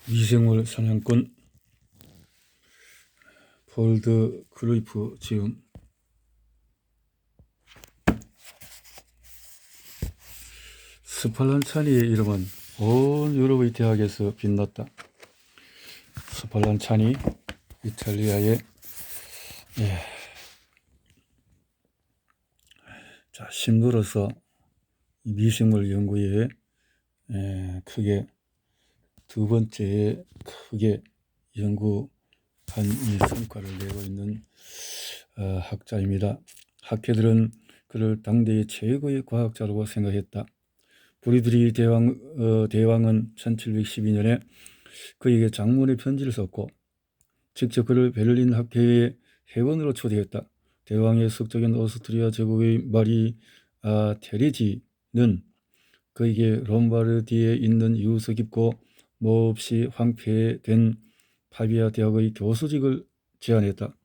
미생물 사냥꾼 폴드 크루이프 지음. 스팔란차니의 이름은 온 유럽의 대학에서 빛났다. 스팔란차니, 이탈리아의 신부로서 미생물 연구에 크게 두 번째 크게 연구한 이 성과를 내고 있는 학자입니다. 학회들은 그를 당대의 최고의 과학자라고 생각했다. 브리드리 대왕은 1712년에 그에게 장문의 편지를 썼고 직접 그를 베를린 학회의 회원으로 초대했다. 대왕의 숙적인 오스트리아 제국의 마리 테레지는 그에게 롬바르디에 있는 유서 깊고 몹시 황폐된 파비아 대학의 교수직을 제안했다.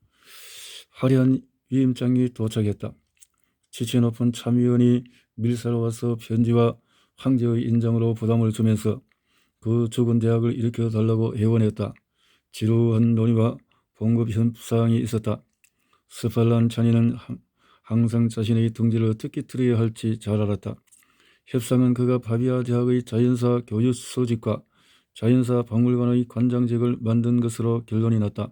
화려한 위임장이 도착했다. 지체 높은 참의원이 밀사로 와서 편지와 황제의 인정으로 부담을 주면서 그 죽은 대학을 일으켜달라고 애원했다. 지루한 논의와 봉급 협상이 있었다. 스팔란차니는 항상 자신의 등지를 어떻게 들여야 할지 잘 알았다. 협상은 그가 파비아 대학의 자연사 교수직과 자연사 박물관의 관장직을 만든 것으로 결론이 났다.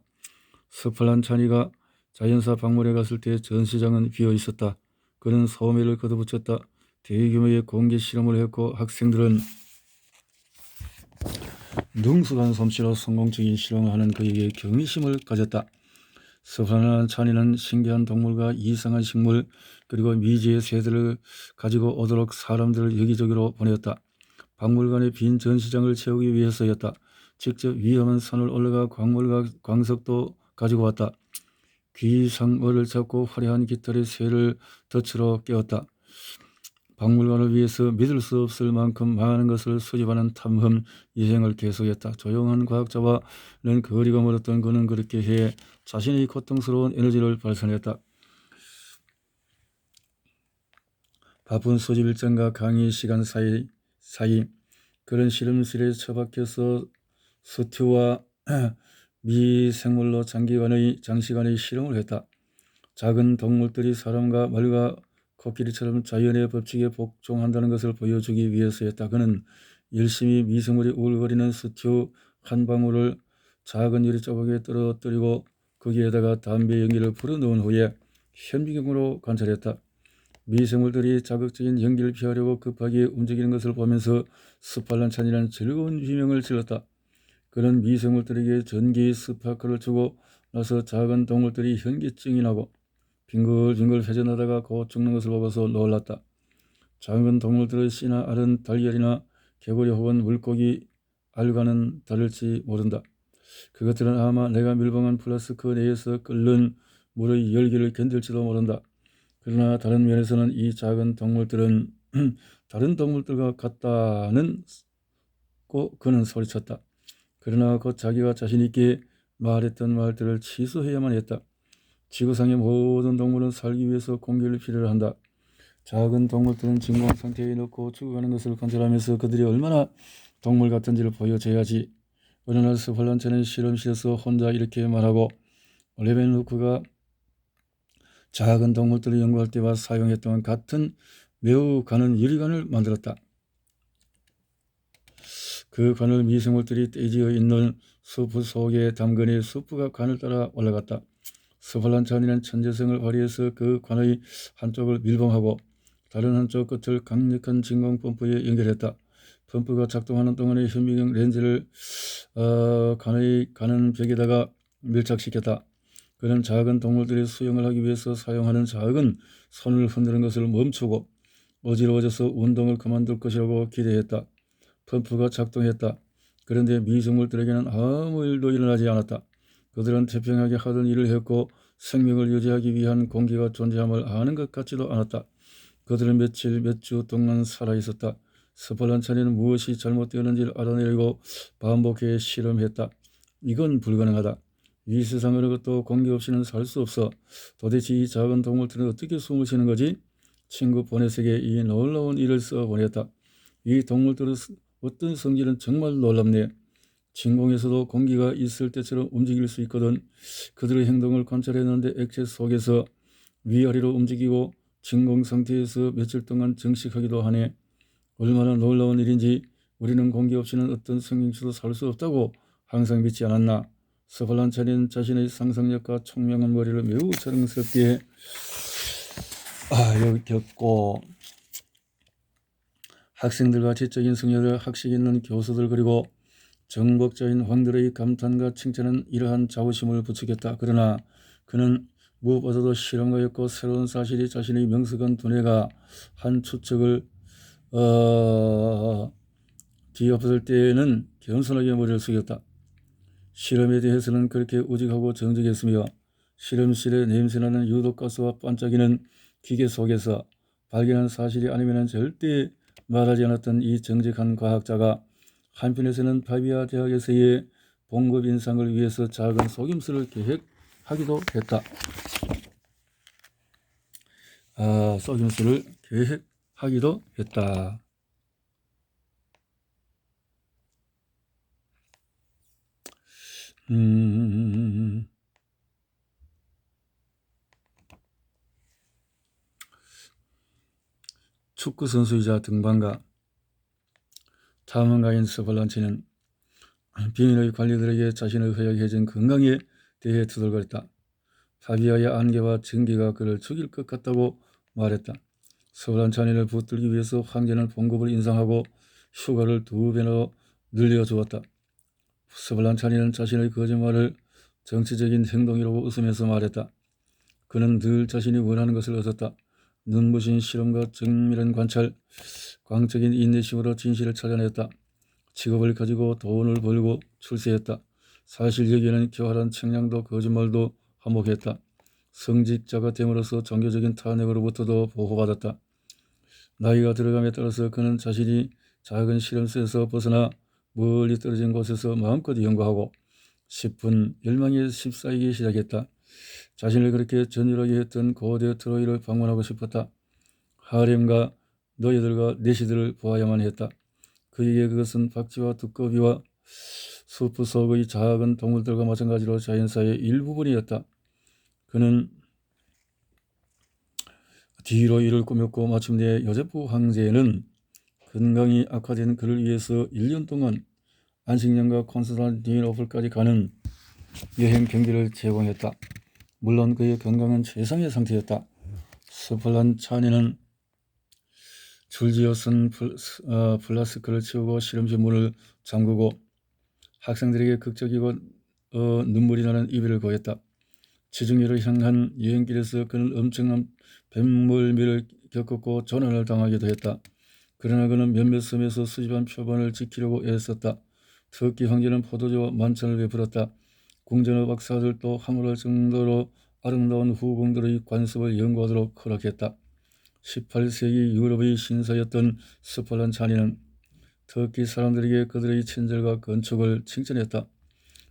스팔란차니가 자연사 박물에 갔을 때 전시장은 비어 있었다. 그는 소매를 걷어붙였다. 대규모의 공개 실험을 했고 학생들은 능숙한 솜씨로 성공적인 실험을 하는 그에게 경외심을 가졌다. 스팔란차니는 신기한 동물과 이상한 식물 그리고 미지의 새들을 가지고 오도록 사람들을 여기저기로 보냈다. 박물관의 빈 전시장을 채우기 위해서였다. 직접 위험한 산을 올라가 광물과 광석도 가지고 왔다. 귀상어를 잡고 화려한 깃털의 새를 덫으로 깨웠다. 박물관을 위해서 믿을 수 없을 만큼 많은 것을 수집하는 탐험 여행을 계속했다. 조용한 과학자와는 거리가 멀었던 그는 그렇게 해 자신의 고통스러운 에너지를 발산했다. 바쁜 수집 일정과 강의 시간 사이 그런 실험실에 처박혀서 수트와 미생물로 장시간의 실험을 했다. 작은 동물들이 사람과 말과 코끼리처럼 자연의 법칙에 복종한다는 것을 보여주기 위해서였다. 그는 열심히 미생물이 우글거리는 스튜 한 방울을 작은 유리 조각에 떨어뜨리고 거기에다가 담배 연기를 불어넣은 후에 현미경으로 관찰했다. 미생물들이 자극적인 연기를 피하려고 급하게 움직이는 것을 보면서 스팔란차니는 즐거운 비명을 질렀다. 그는 미생물들에게 전기 스파크를 주고 나서 작은 동물들이 현기증이 나고 빙글빙글 회전하다가 곧 죽는 것을 보고서 놀랐다. 작은 동물들의 씨나 알은 달걀이나 개구리 혹은 물고기 알과는 다를지 모른다. 그것들은 아마 내가 밀봉한 플라스크 내에서 끓는 물의 열기를 견딜지도 모른다. 그러나 다른 면에서는 이 작은 동물들은 다른 동물들과 같다는 그는 소리쳤다. 그러나 곧 자기가 자신 있게 말했던 말들을 취소해야만 했다. 지구상의 모든 동물은 살기 위해서 공기를 필요로 한다. 작은 동물들은 진공 상태에 넣고 죽어가는 것을 관찰하면서 그들이 얼마나 동물 같은지를 보여줘야지. 어느 날 스팔란차는 실험실에서 혼자 이렇게 말하고 레벤후크가 작은 동물들을 연구할 때와 사용했던 같은 매우 가는 유리관을 만들었다. 그 관을 미생물들이 떼지어 있는 숲 속에 담그니 숲과 관을 따라 올라갔다. 스팔란차니는 천재성을 발휘해서 그 관의 한쪽을 밀봉하고 다른 한쪽 끝을 강력한 진공 펌프에 연결했다. 펌프가 작동하는 동안에 현미경 렌즈를 관의 가는 벽에다가 밀착시켰다. 그는 작은 동물들이 수영을 하기 위해서 사용하는 작은 손을 흔드는 것을 멈추고 어지러워져서 운동을 그만둘 것이라고 기대했다. 펌프가 작동했다. 그런데 미생물들에게는 아무 일도 일어나지 않았다. 그들은 태평하게 하던 일을 했고 생명을 유지하기 위한 공기가 존재함을 아는 것 같지도 않았다. 그들은 며칠 몇 주 동안 살아있었다. 스팔란차니는 무엇이 잘못되었는지를 알아내려고 반복해 실험했다. 이건 불가능하다. 이 세상 어느 것도 공기 없이는 살 수 없어. 도대체 이 작은 동물들은 어떻게 숨을 쉬는 거지? 친구 보넷에게 이 놀라운 일을 써보냈다. 이 동물들의 어떤 성질은 정말 놀랍네. 진공에서도 공기가 있을 때처럼 움직일 수 있거든. 그들의 행동을 관찰했는데 액체 속에서 위아래로 움직이고 진공 상태에서 며칠 동안 정식하기도 하네. 얼마나 놀라운 일인지. 우리는 공기 없이는 어떤 생명체도 살 수 없다고 항상 믿지 않았나. 서발란차는 자신의 상상력과 총명한 머리를 매우 자랑스럽게 여겼고, 학생들과 지적인 성녀들, 학식 있는 교수들, 그리고 정복자인 황들의 감탄과 칭찬은 이러한 자부심을 부추겼다. 그러나 그는 무엇보다도 실험가였고, 새로운 사실이 자신의 명석한 두뇌가 한 추측을 뒤엎었을 때에는 겸손하게 머리를 숙였다. 실험에 대해서는 그렇게 우직하고 정직했으며, 실험실에 냄새나는 유독가스와 반짝이는 기계 속에서 발견한 사실이 아니면 절대 말하지 않았던 이 정직한 과학자가 한편에서는 파비아 대학에서의 봉급 인상을 위해서 작은 속임수를 계획하기도 했다. 속임수를 계획하기도 했다. 축구 선수이자 등반가 탐험가인 서발란치는 비밀의 관리들에게 자신의 허약해진 건강에 대해 투덜거렸다. 파비아의 안개와 전기가 그를 죽일 것 같다고 말했다. 서발란차니를 붙들기 위해서 황제는 봉급을 인상하고 휴가를 2배로 늘려주었다. 서발란차니는 자신의 거짓말을 정치적인 행동이라고 웃으면서 말했다. 그는 늘 자신이 원하는 것을 얻었다. 눈부신 실험과 정밀한 관찰, 광적인 인내심으로 진실을 찾아냈다. 직업을 가지고 돈을 벌고 출세했다. 사실 여기에는 교활한 책량도 거짓말도 한몫했다. 성직자가 됨으로써 종교적인 탄핵으로부터도 보호받았다. 나이가 들어감에 따라서 그는 자신이 작은 실험실에서 벗어나 멀리 떨어진 곳에서 마음껏 연구하고 싶은 열망이 휩싸이기 시작했다. 자신을 그렇게 전율하게 했던 고대 트로이를 방문하고 싶었다. 하렘과 노예들과 내시들을 보아야만 했다. 그에게 그것은 박쥐와 두꺼비와 숲 속의 작은 동물들과 마찬가지로 자연사의 일부분이었다. 그는 뒤로 이를 꾸몄고 마침내 요제프 황제는 건강이 악화된 그를 위해서 1년 동안 안식년과 콘스탄티노플까지 가는 여행 경비를 제공했다. 물론 그의 건강은 최상의 상태였다. 스팔란차니는 줄지어 쓴 플라스크를 채우고 실험실 문을 잠그고 학생들에게 극적이고 눈물이 나는 이별을 고했다. 지중해를 향한 여행길에서 그는 엄청난 뱃멀미를 겪었고 조난을 당하기도 했다. 그러나 그는 몇몇 섬에서 수집한 표본을 지키려고 애썼다. 터키 황제는 포도주와 만찬을 베풀었다. 궁전의 박사들도 함몰할 정도로 아름다운 후궁들의 관습을 연구하도록 허락했다. 18세기 유럽의 신사였던 스팔란차니는 터키 사람들에게 그들의 친절과 건축을 칭찬했다.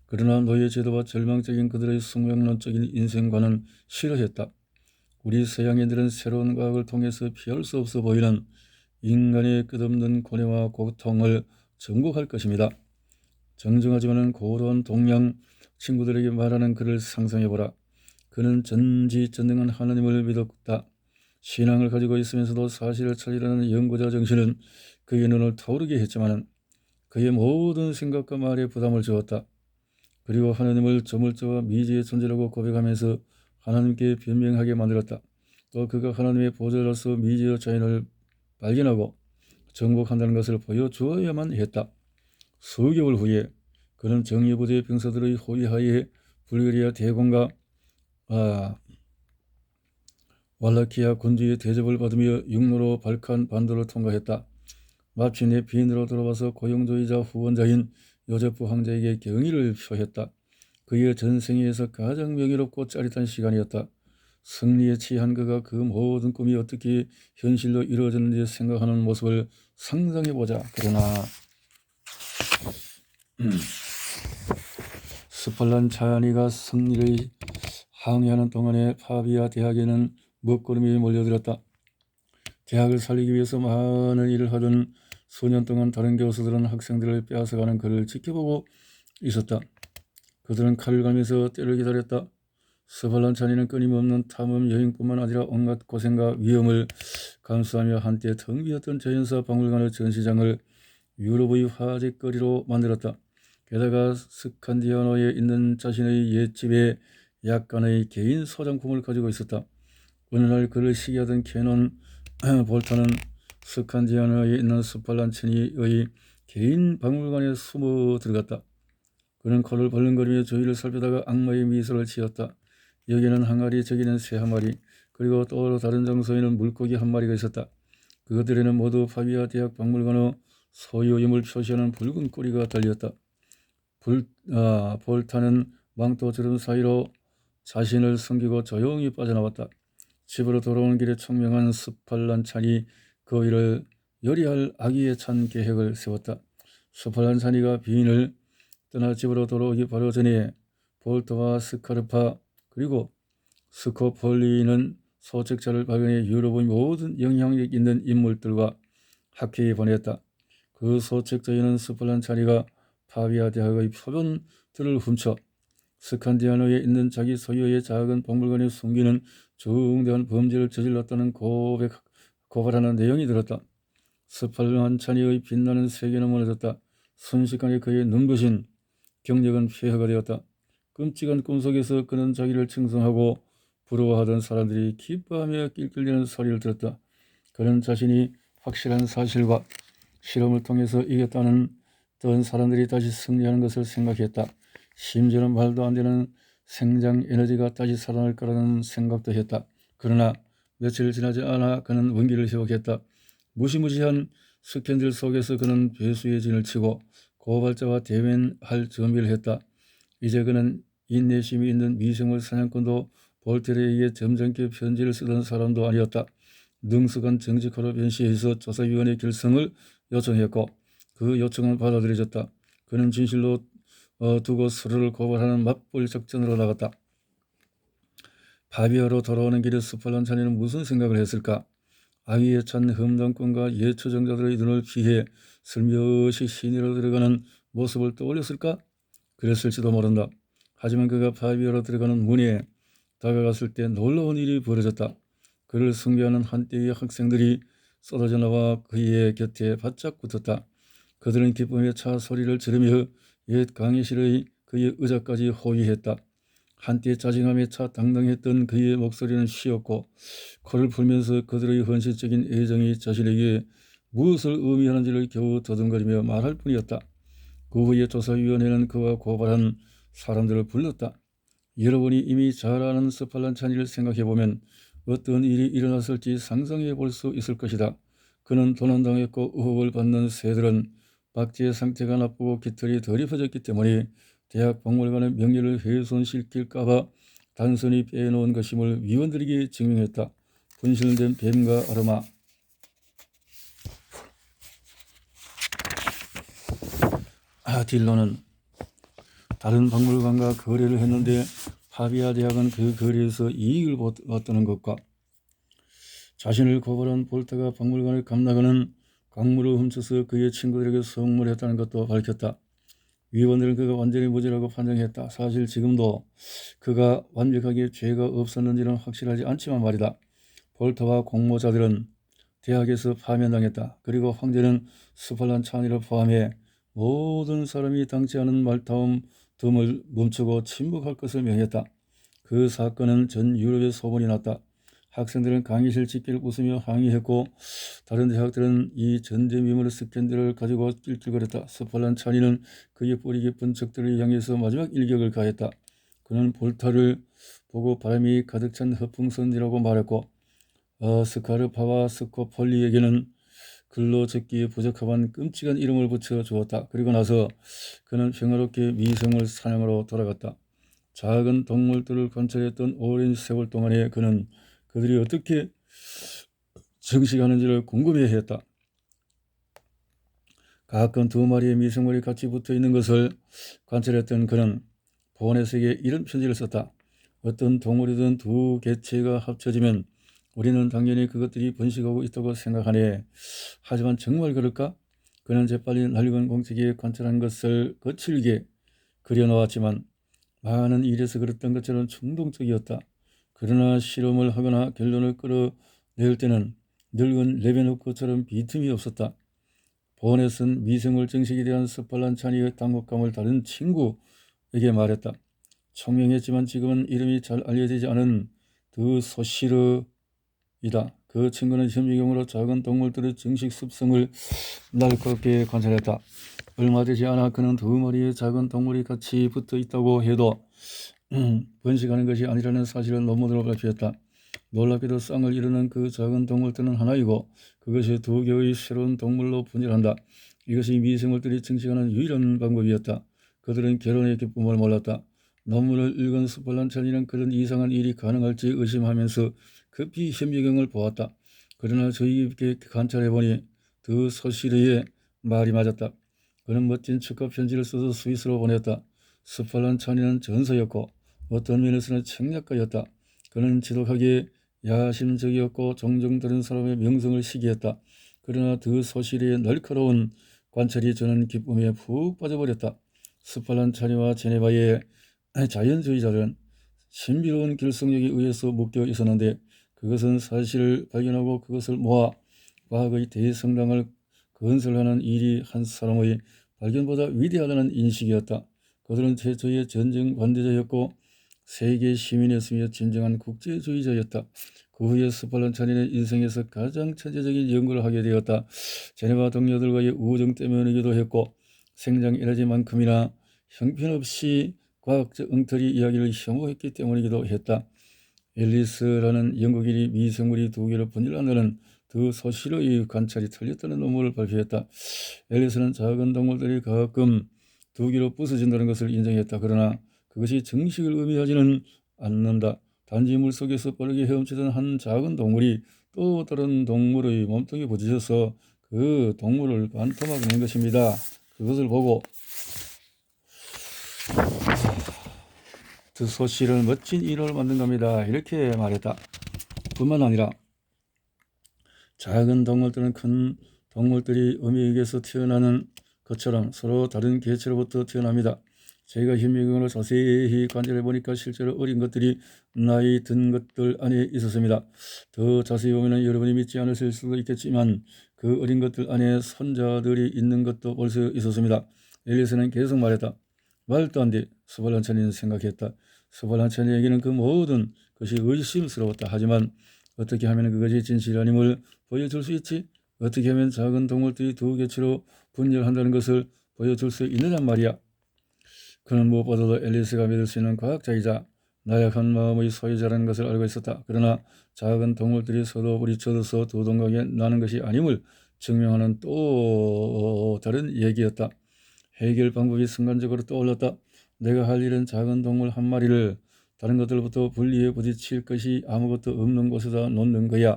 그러나 노예 제도와 절망적인 그들의 숙명론적인 인생관은 싫어했다. 우리 서양인들은 새로운 과학을 통해서 피할 수 없어 보이는 인간의 끝없는 고뇌와 고통을 정복할 것입니다. 정정하지만은 고로한 동양 친구들에게 말하는 그를 상상해보라. 그는 전지전능한 하나님을 믿었다. 신앙을 가지고 있으면서도 사실을 찾으려는 연구자 정신은 그의 눈을 타오르게 했지만 그의 모든 생각과 말에 부담을 주었다. 그리고 하나님을 저물자와 미지의 존재라고 고백하면서 하나님께 변명하게 만들었다. 또 그가 하나님의 보좌로서 미지의 자연을 발견하고 정복한다는 것을 보여주어야만 했다. 수개월 후에 그는 정예부대 병사들의 호위하에 불가리아 대공과 왈라키아 군주의 대접을 받으며 육로로 발칸 반도를 통과했다. 마침내 비인으로 돌아와서 고용주이자 후원자인 요제프 황제에게 경의를 표했다. 그의 전생에서 가장 명예롭고 짜릿한 시간이었다. 승리에 취한 그가 그 모든 꿈이 어떻게 현실로 이루어졌는지 생각하는 모습을 상상해보자. 그러나 스팔란차니가 승리를 항해하는 동안에 파비아 대학에는 먹구름이 몰려들었다. 대학을 살리기 위해서 많은 일을 하던 수년 동안 다른 교수들은 학생들을 빼앗아가는 그를 지켜보고 있었다. 그들은 칼을 갈면서 때를 기다렸다. 스발란차니는 끊임없는 탐험 여행뿐만 아니라 온갖 고생과 위험을 감수하며 한때 텅 비었던 자연사 박물관의 전시장을 유럽의 화제거리로 만들었다. 게다가 스칸디나비아에 있는 자신의 옛집에 약간의 개인 소장품을 가지고 있었다. 어느 날 그를 시기하던 캐논 볼타는 스칸디나비아에 있는 스팔란차니의 개인 박물관에 숨어 들어갔다. 그는 코를 벌렁거리며 주위를 살피다가 악마의 미소를 지었다. 여기는 항아리, 저기는 새 한 마리, 그리고 또 다른 장소에는 물고기 한 마리가 있었다. 그들에는 모두 파비아 대학 박물관의 소유임을 표시하는 붉은 꼬리가 달렸다. 볼타는 망토 주름 사이로 자신을 숨기고 조용히 빠져나왔다. 집으로 돌아오는 길에 총명한 스팔란차니 그 일을 요리할 아기에 찬 계획을 세웠다. 스팔란차니가 비인을 떠나 집으로 돌아오기 바로 전에 볼트와 스카르파 그리고 스코폴리는 소책자를 발견해 유럽의 모든 영향력 있는 인물들과 학회에 보냈다. 그 소책자에는 스팔란차니가 파비아 대학의 표본들을 훔쳐 스칸디나비아에 있는 자기 소유의 작은 박물관에 숨기는 중대한 범죄를 저질렀다는 고발하는 내용이 들었다. 스팔란차니의 빛나는 세계는 무너졌다. 순식간에 그의 눈부신 경력은 폐허가 되었다. 끔찍한 꿈속에서 그는 자기를称颂하고 부러워하던 사람들이 기뻐하며 낄낄대는 소리를 들었다. 그는 자신이 확실한 사실과 실험을 통해서 이겼다는 던 사람들이 다시 승리하는 것을 생각했다. 심지어는 말도 안 되는 생장 에너지가 다시 살아날 거라는 생각도 했다. 그러나 며칠 지나지 않아 그는 원기를 회복했다. 무시무시한 스캔들 속에서 그는 배수의 진을 치고 고발자와 대면할 준비를 했다. 이제 그는 인내심이 있는 미생물 사냥꾼도 볼테르에 의해 점잖게 편지를 쓰던 사람도 아니었다. 능숙한 정직하로 변시해서 조사위원회 결성을 요청했고 그 요청은 받아들여졌다. 그는 진실로 두고 서로를 고발하는 맞벌 작전으로 나갔다. 바비아로 돌아오는 길에 스팔란차니는 무슨 생각을 했을까? 아기에 찬 험담꾼과 예초정자들의 눈을 피해 슬며시 시내로 들어가는 모습을 떠올렸을까? 그랬을지도 모른다. 하지만 그가 바비아로 들어가는 문에 다가갔을 때 놀라운 일이 벌어졌다. 그를 숭배하는 한때의 학생들이 쏟아져 나와 그의 곁에 바짝 붙었다. 그들은 기쁨의 차 소리를 지르며 옛 강의실의 그의 의자까지 호위했다. 한때 짜증함에 차 당당했던 그의 목소리는 쉬었고 코를 풀면서 그들의 헌신적인 애정이 자신에게 무엇을 의미하는지를 겨우 더듬거리며 말할 뿐이었다. 그 후에 조사위원회는 그와 고발한 사람들을 불렀다. 여러분이 이미 잘 아는 스팔란차니를 생각해보면 어떤 일이 일어났을지 상상해 볼 수 있을 것이다. 그는 도난당했고 의혹을 받는 새들은 박쥐의 상태가 나쁘고 깃털이 덜 입혀졌기 때문에 대학 박물관의 명예를 훼손시킬까봐 단순히 빼놓은 것임을 위원들에게 증명했다. 분실된 뱀과 아르마. 딜로는 다른 박물관과 거래를 했는데 파비아 대학은 그 거래에서 이익을 얻는 것과 자신을 고발한 볼타가 박물관을 감나가는 광물을 훔쳐서 그의 친구들에게 선물했다는 것도 밝혔다. 위원들은 그가 완전히 무죄라고 판정했다. 사실 지금도 그가 완벽하게 죄가 없었는지는 확실하지 않지만 말이다. 볼타와 공모자들은 대학에서 파면당했다. 그리고 황제는 스팔란차니를 포함해 모든 사람이 당치 않은 말다툼을 멈추고 침묵할 것을 명했다. 그 사건은 전 유럽에 소문이 났다. 학생들은 강의실 집기를 웃으며 항의했고 다른 대학들은 이 전대미물 스캔들을 가지고 낄낄거렸다. 스팔란차니는 그의 뿌리 깊은 적들을 향해서 마지막 일격을 가했다. 그는 볼타를 보고 바람이 가득 찬 허풍선지라고 말했고 스카르파와 스코폴리에게는 글로 적기에 부적합한 끔찍한 이름을 붙여 주었다. 그리고 나서 그는 평화롭게 미생물 사냥으로 돌아갔다. 작은 동물들을 관찰했던 오랜 세월 동안에 그는 그들이 어떻게 정식하는지를 궁금해했다. 가끔 두 마리의 미생물이 같이 붙어 있는 것을 관찰했던 그는 보넷에게 이런 편지를 썼다. 어떤 동물이든 두 개체가 합쳐지면 우리는 당연히 그것들이 번식하고 있다고 생각하네. 하지만 정말 그럴까? 그는 재빨리 낡은 공책에 관찰한 것을 거칠게 그려놓았지만 많은 일에서 그랬던 것처럼 충동적이었다. 그러나 실험을 하거나 결론을 끌어낼 때는 늙은 레베노크처럼 빈틈이 없었다. 보넷은 미생물 정식에 대한 스팔란 찬이의 당혹감을 다른 친구에게 말했다. 총명했지만 지금은 이름이 잘 알려지지 않은 드 소시르이다. 그 친구는 현미경으로 작은 동물들의 정식 습성을 날카롭게 관찰했다. 얼마 되지 않아 그는 두 마리의 작은 동물이 같이 붙어 있다고 해도 번식하는 것이 아니라는 사실을 논문으로 발표했다. 놀랍게도 쌍을 이루는 그 작은 동물들은 하나이고 그것이 두 개의 새로운 동물로 분열한다. 이것이 미생물들이 증식하는 유일한 방법이었다. 그들은 결혼의 기쁨을 몰랐다. 논문을 읽은 스팔란찬이는 그런 이상한 일이 가능할지 의심하면서 급히 현미경을 보았다. 그러나 주의 깊게 관찰해보니 드 소시르의 말이 맞았다. 그는 멋진 축하 편지를 써서 스위스로 보냈다. 스팔란찬이는 전서였고 어떤 면에서는 책략가였다. 그는 지독하게 야심적이었고 종종 다른 사람의 명성을 시기했다. 그러나 드 소시르의 날카로운 관찰이 저는 기쁨에 푹 빠져버렸다. 스팔란찬이와 제네바의 자연주의자들은 신비로운 결속력에 의해서 묶여 있었는데 그것은 사실을 발견하고 그것을 모아 과학의 대성당을 건설하는 일이 한 사람의 발견보다 위대하다는 인식이었다. 그들은 최초의 전쟁 반대자였고 세계 시민이었으며 진정한 국제주의자였다. 그 후에 스팔란찬이는 인생에서 가장 천재적인 연구를 하게 되었다. 제네바 동료들과의 우정 때문이기도 했고 생장 에너지만큼이나 형편없이 과학적 엉터리 이야기를 혐오했기 때문이기도 했다. 앨리스라는 영국인이 미생물이 두 개로 분열한다는 드 소시르의 관찰이 틀렸다는 논문을 발표했다. 앨리스는 작은 동물들이 가끔 두 개로 부서진다는 것을 인정했다. 그러나 그것이 정식을 의미하지는 않는다. 단지 물속에서 빠르게 헤엄치던 한 작은 동물이 또 다른 동물의 몸통에 부딪혀서 그 동물을 반토막 낸 것입니다. 그것을 보고 드 소시르는 멋진 일을 만든 겁니다. 이렇게 말했다. 뿐만 아니라 작은 동물들은 큰 동물들이 어미에게서 태어나는 것처럼 서로 다른 개체로부터 태어납니다. 제가 현미경으로 자세히 관찰해 보니까 실제로 어린 것들이 나이 든 것들 안에 있었습니다. 더 자세히 보면 여러분이 믿지 않으실 수도 있겠지만 그 어린 것들 안에 손자들이 있는 것도 볼 수 있었습니다. 앨리스는 계속 말했다. 말도 안 돼. 스발란찬이는 생각했다. 스발란찬에게는 그 모든 것이 의심스러웠다. 하지만 어떻게 하면 그것이 진실아님을 보여줄 수 있지? 어떻게 하면 작은 동물들이 두 개체로 분열한다는 것을 보여줄 수 있느냐 말이야. 그는 무엇보다도 앨리스가 믿을 수 있는 과학자이자 나약한 마음의 소유자라는 것을 알고 있었다. 그러나 작은 동물들이 서로 부딪혀서 두 동강에 나는 것이 아님을 증명하는 또 다른 얘기였다. 해결 방법이 순간적으로 떠올랐다. 내가 할 일은 작은 동물 한 마리를 다른 것들부터 분리해 부딪힐 것이 아무것도 없는 곳에다 놓는 거야.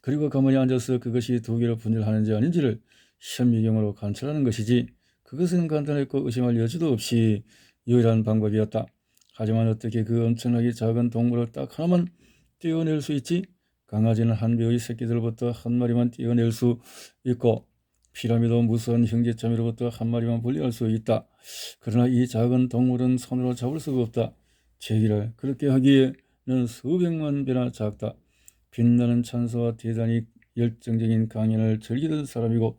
그리고 가만히 앉아서 그것이 두 개로 분열하는지 아닌지를 현미경으로 관찰하는 것이지. 그것은 간단했고 의심할 여지도 없이 유일한 방법이었다. 하지만 어떻게 그 엄청나게 작은 동물을 딱 하나만 떼어낼 수 있지? 강아지는 한 뼈의 새끼들부터 한 마리만 떼어낼 수 있고 피라미도 무수한 형제자매로부터 한 마리만 분리할 수 있다. 그러나 이 작은 동물은 손으로 잡을 수가 없다. 제기를 그렇게 하기에는 수백만 배나 작다. 빛나는 찬사와 대단히 열정적인 강연을 즐기던 사람이고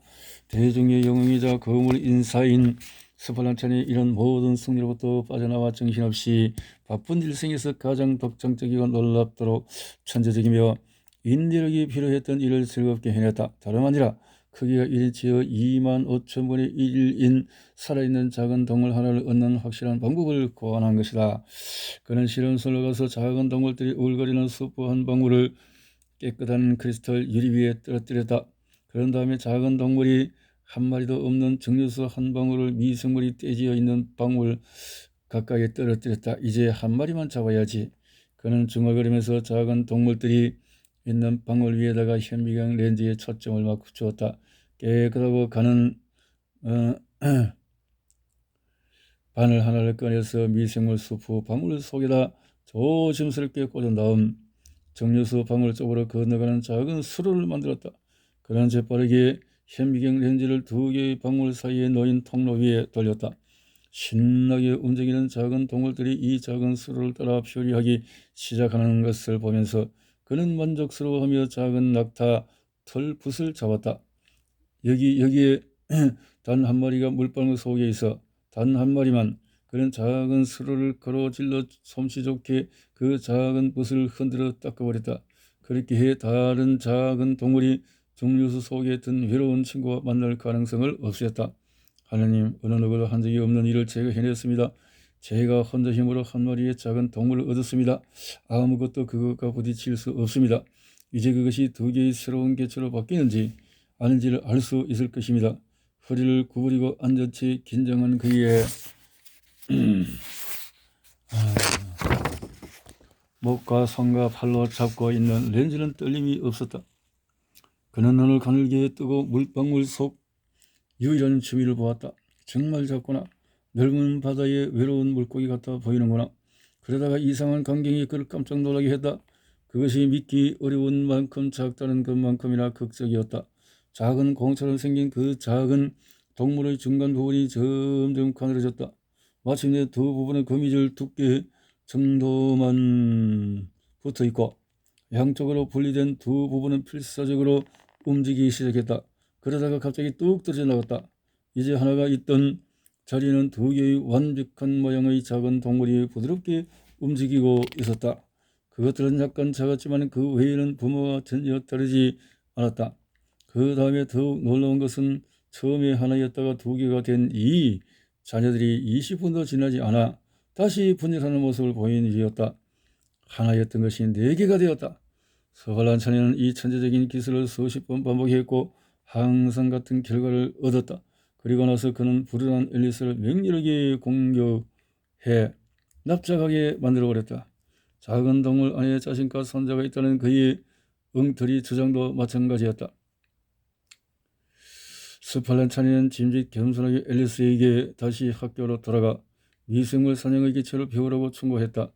대중의 영웅이자 거물 인사인 스팔란찬이 이런 모든 승리로부터 빠져나와 정신없이 바쁜 일생에서 가장 독창적이고 놀랍도록 천재적이며 인내력이 필요했던 일을 즐겁게 해냈다. 다름 아니라 크기가 1인치여 25,000분의 1인 살아있는 작은 동물 하나를 얻는 확실한 방법을 고안한 것이다. 그는 실험실로 가서 작은 동물들이 울거리는 수프 한 방울을 깨끗한 크리스탈 유리 위에 떨어뜨렸다. 그런 다음에 작은 동물이 한 마리도 없는 정류수 한 방울을 미생물이 떼지어 있는 방울 가까이에 떨어뜨렸다. 이제 한 마리만 잡아야지. 그는 중얼거리면서 작은 동물들이 있는 방울 위에다가 현미경 렌즈에 초점을 맞추었다. 깨끗하고 가는 바늘 하나를 꺼내서 미생물 수프 방울 속에다 조심스럽게 꽂은 다음 정류수 방울 쪽으로 건너가는 작은 수로를 만들었다. 그는 재빠르게 현미경 렌즈를 두 개의 방울 사이에 놓인 통로 위에 돌렸다. 신나게 움직이는 작은 동물들이 이 작은 수로를 따라 표류하기 시작하는 것을 보면서 그는 만족스러워하며 작은 낙타 털붓을 잡았다. 여기에 단 한 마리가 물방울 속에 있어. 단 한 마리만. 그는 작은 수로를 가로질러 솜씨 좋게 그 작은 붓을 흔들어 닦아버렸다. 그렇게 해 다른 작은 동물이 증류수 속에 든 외로운 친구와 만날 가능성을 없애었다. 하느님, 어느 누구도 한 적이 없는 일을 제가 해냈습니다. 제가 혼자 힘으로 한 마리의 작은 동물을 얻었습니다. 아무것도 그것과 부딪힐 수 없습니다. 이제 그것이 두 개의 새로운 개체로 바뀌는지 아닌지를 알 수 있을 것입니다. 허리를 구부리고 앉은 채 긴장한 그의 목과 손과 팔로 잡고 있는 렌즈는 떨림이 없었다. 그는 눈을 가늘게 뜨고 물방울 속 유일한 주위를 보았다. 정말 작구나. 넓은 바다에 외로운 물고기 같아 보이는구나. 그러다가 이상한 광경이 그를 깜짝 놀라게 했다. 그것이 믿기 어려운 만큼 작다는 것만큼이나 극적이었다. 작은 공처럼 생긴 그 작은 동물의 중간 부분이 점점 가늘어졌다. 마침내 두 부분의 거미줄 두께 정도만 붙어 있고 양쪽으로 분리된 두 부분은 필사적으로 움직이기 시작했다. 그러다가 갑자기 뚝 떨어져 나갔다. 이제 하나가 있던 자리는 두 개의 완벽한 모양의 작은 동물이 부드럽게 움직이고 있었다. 그것들은 약간 작았지만 그 외에는 부모와 전혀 다르지 않았다. 그 다음에 더욱 놀라운 것은 처음에 하나였다가 두 개가 된 이 자녀들이 20분도 지나지 않아 다시 분열하는 모습을 보인 일이었다. 하나였던 것이 4개가 되었다. 서발란 차녀는 이 천재적인 기술을 수십 번 반복했고 항상 같은 결과를 얻었다. 그리고 나서 그는 불운한 앨리스를 맹렬하게 공격해 납작하게 만들어버렸다. 작은 동물 안에 자신과 손자가 있다는 그의 엉터리 주장도 마찬가지였다. 스팔란 차녀는 짐짓 겸손하게 앨리스에게 다시 학교로 돌아가 미생물 사냥의 기초를 배우라고 충고했다.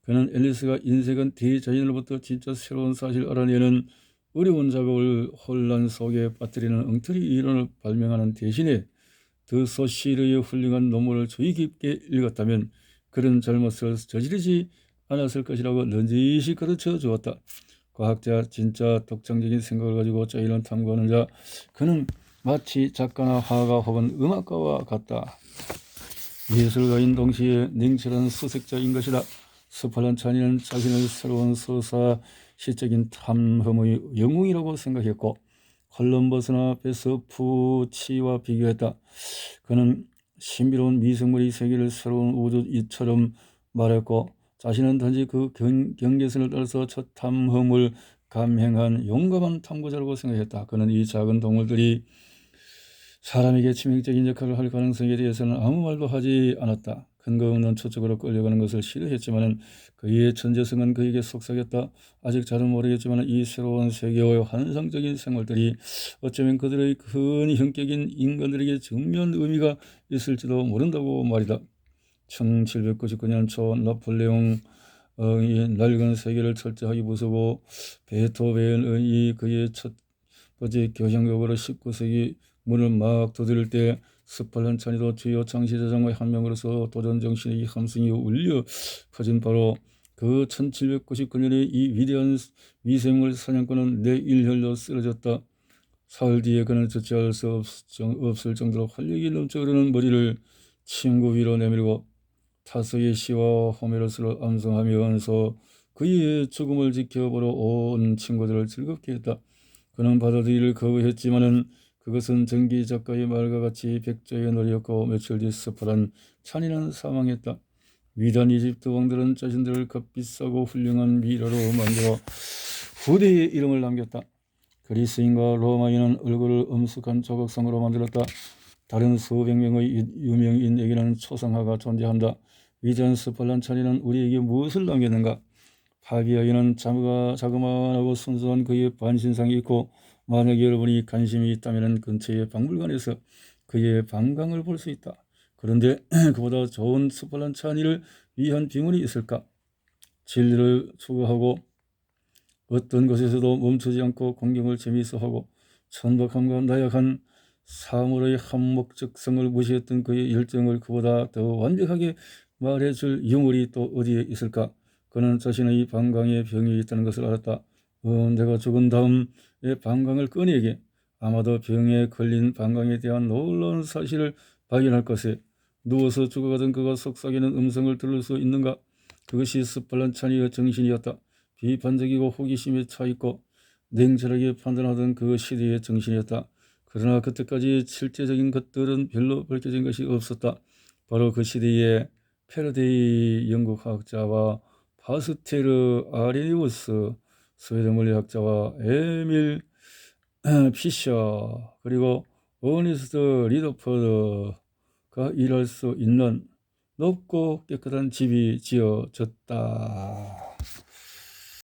그는 앨리스가 인생은 대자연으로부터 진짜 새로운 사실을 알아내는 어려운 작업을 혼란 속에 빠뜨리는 엉터리 이론을 발명하는 대신에 더 소시르의 훌륭한 논문을 주의 깊게 읽었다면 그런 잘못을 저지르지 않았을 것이라고 넌지시 가르쳐 주었다. 과학자, 진짜 독창적인 생각을 가지고 자연을 탐구하는 자, 그는 마치 작가나 화가 혹은 음악가와 같다. 예술가인 동시에 냉철한 수색자인 것이다. 스팔란 차니는 자신을 새로운 서사 시적인 탐험의 영웅이라고 생각했고 콜럼버스나 베스푸치와 비교했다. 그는 신비로운 미생물의 세계를 새로운 우주처럼 말했고 자신은 단지 그 경계선을 따라서 첫 탐험을 감행한 용감한 탐구자라고 생각했다. 그는 이 작은 동물들이 사람에게 치명적인 역할을 할 가능성에 대해서는 아무 말도 하지 않았다. 근거 없는 초적으로 끌려가는 것을 싫어했지만 그의 천재성은 그에게 속삭였다. 아직 잘은 모르겠지만 이 새로운 세계의 환상적인 생물들이 어쩌면 그들의 큰 형격인 인간들에게 정면 의미가 있을지도 모른다고 말이다. 1799년 초 나폴레옹이 낡은 세계를 철저하게 부수고 베토벤이 그의 첫 번째 교향곡으로 19세기 문을 막 두드릴 때 스팔란 차니도 주요 창시자장의 한 명으로서 도전 정신의 함성이 울려 퍼진 바로 그 1799년에 이 위대한 미생물 사냥꾼은 내 일혈로 쓰러졌다. 사흘 뒤에 그는 주체할 수 없을 정도로 활력이 넘쳐 흐르는 머리를 침구 위로 내밀고 타소의 시와 호메로스를 암송하면서 그의 죽음을 지켜보러 온 친구들을 즐겁게 했다. 그는 받아들이기를 거부했지만은 그것은 전기 작가의 말과 같이 백조의 놀이였고 며칠 뒤 스팔란 차니는 사망했다. 위대한 이집트 왕들은 자신들을 값비싸고 훌륭한 미라로 만들어 후대의 이름을 남겼다. 그리스인과 로마인은 얼굴을 엄숙한 조각상으로 만들었다. 다른 수백 명의 유명인에게는 초상화가 존재한다. 위대한 스팔란 차니는 우리에게 무엇을 남겼는가? 파비아에는 자그마하고 순수한 그의 반신상이 있고 만약 여러분이 관심이 있다면 근처의 박물관에서 그의 방광을 볼 수 있다. 그런데 그보다 좋은 스팔란 차니를 위한 빙원이 있을까? 진리를 추구하고 어떤 곳에서도 멈추지 않고 공경을 재미있어하고 천박함과 나약한 사물의 한목적성을 무시했던 그의 열정을 그보다 더 완벽하게 말해줄 유물이 또 어디에 있을까? 그는 자신의 방광에 병이 있다는 것을 알았다. 내가 죽은 다음에 방광을 꺼내게. 아마도 병에 걸린 방광에 대한 놀라운 사실을 발견할 것에 누워서 죽어가던 그가 속삭이는 음성을 들을 수 있는가? 그것이 스팔란 찬이의 정신이었다. 비판적이고 호기심에 차있고 냉철하게 판단하던 그 시대의 정신이었다. 그러나 그때까지 실제적인 것들은 별로 밝혀진 것이 없었다. 바로 그 시대의 패러데이 영국 과학자와 파스테르 아레니우스 스웨덴 물리학자와 에밀 피셔 그리고 어니스트 리더퍼드가 일할 수 있는 높고 깨끗한 집이 지어졌다.